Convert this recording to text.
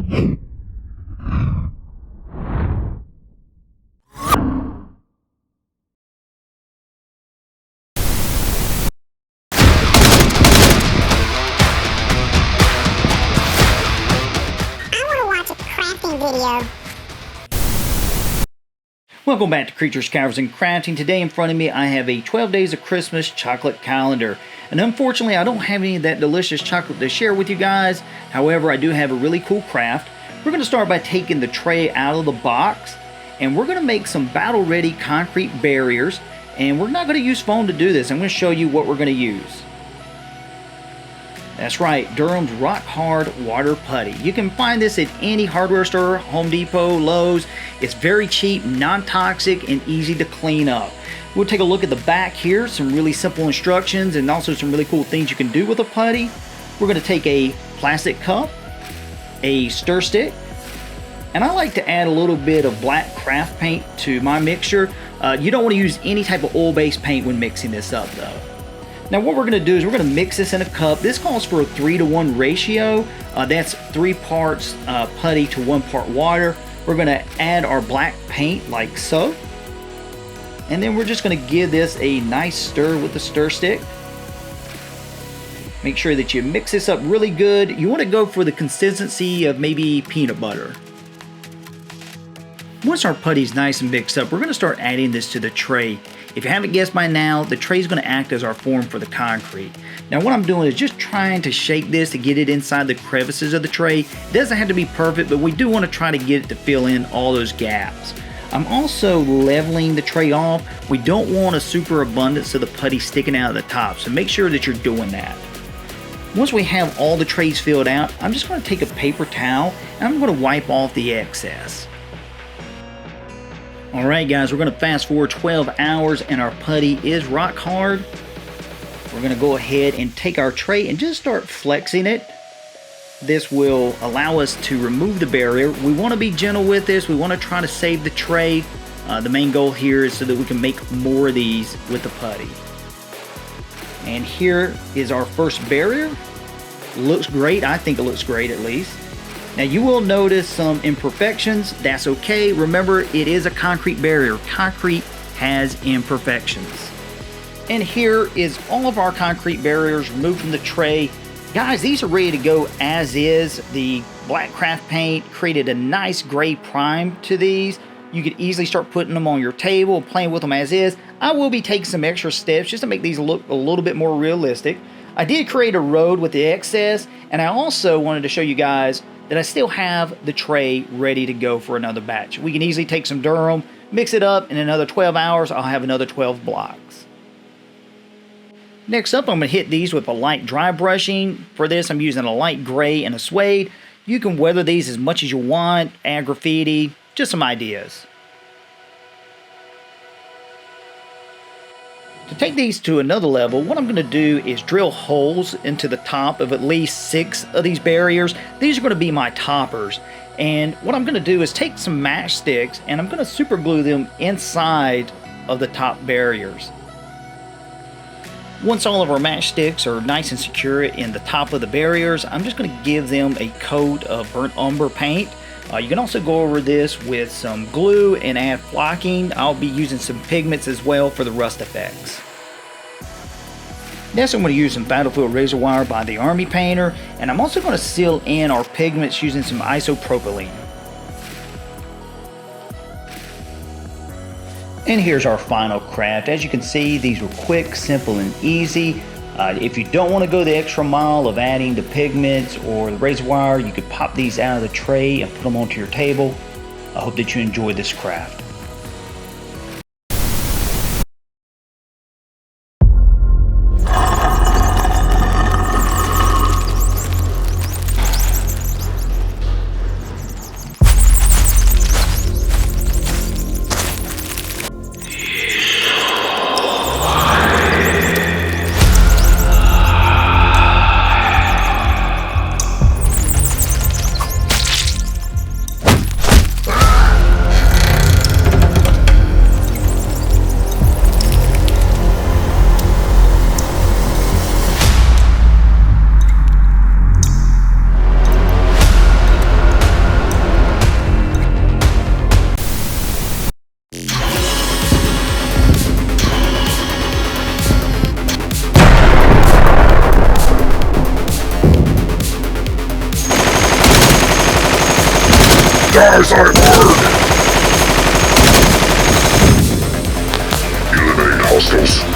Video. Welcome back to Creatures, Caverns, and Crafting. Today in front of me I have a 12 Days of Christmas chocolate calendar. And unfortunately I don't have any of that delicious chocolate to share with you guys. However, I do have a really cool craft. We're going to start by taking the tray out of the box. And we're going to make some battle-ready concrete barriers. And we're not going to use foam to do this. I'm going to show you what we're going to use. That's right, Durham's Rock Hard Water Putty. You can find this at any hardware store, Home Depot, Lowe's. It's very cheap, non-toxic, and easy to clean up. We'll take a look at the back here, some really simple instructions and also some really cool things you can do with a putty. We're going to take a plastic cup, a stir stick, and I like to add a little bit of black craft paint to my mixture. You don't want to use any type of oil-based paint when mixing this up though. Now what we're going to do is we're going to mix this in a cup. This calls for a 3-to-1 ratio. That's 3 parts putty to 1 part water. We're going to add our black paint like so. And then we're just going to give this a nice stir with the stir stick. Make sure that you mix this up really good. You want to go for the consistency of maybe peanut butter. Once our putty's nice and mixed up, we're going to start adding this to the tray. If you haven't guessed by now, the tray is going to act as our form for the concrete. Now what I'm doing is just trying to shape this to get it inside the crevices of the tray. It doesn't have to be perfect, but we do want to try to get it to fill in all those gaps. I'm also leveling the tray off. We don't want a super abundance of the putty sticking out of the top, so make sure that you're doing that. Once we have all the trays filled out, I'm just going to take a paper towel and I'm going to wipe off the excess. Alright guys, we're going to fast forward 12 hours and our putty is rock hard. We're going to go ahead and take our tray and just start flexing it. This will allow us to remove the barrier. We want to be gentle with this. We want to try to save the tray. The main goal here is so that we can make more of these with the putty. And here is our first barrier. Looks great. I think it looks great at least. Now you will notice some imperfections. That's okay. Remember, it is a concrete barrier. Concrete has imperfections. And here is all of our concrete barriers removed from the tray. Guys, these are ready to go as is. The black craft paint created a nice gray prime to these. You could easily start putting them on your table, playing with them as is. I will be taking some extra steps just to make these look a little bit more realistic. I did create a road with the excess, and I also wanted to show you guys that I still have the tray ready to go for another batch. We can easily take some Durham, mix it up, in another 12 hours I'll have another 12 blocks. Next up, I'm going to hit these with a light dry brushing. For this I'm using a light gray and a suede. You can weather these as much as you want, add graffiti, just some ideas. To take these to another level, what I'm going to do is drill holes into the top of at least 6 of these barriers. These are going to be my toppers. And what I'm going to do is take some matchsticks and I'm going to super glue them inside of the top barriers. Once all of our matchsticks are nice and secure in the top of the barriers, I'm just going to give them a coat of burnt umber paint. You can also go over this with some glue and add flocking. I'll be using some pigments as well for the rust effects. Next, I'm going to use some Battlefield Razor Wire by the Army Painter, and I'm also going to seal in our pigments using some isopropylene. And here's our final craft. As you can see, these were quick, simple, and easy. If you don't want to go the extra mile of adding the pigments or the razor wire, you could pop these out of the tray and put them onto your table. I hope that you enjoy this craft. Guys, I've heard! Eliminate hostiles.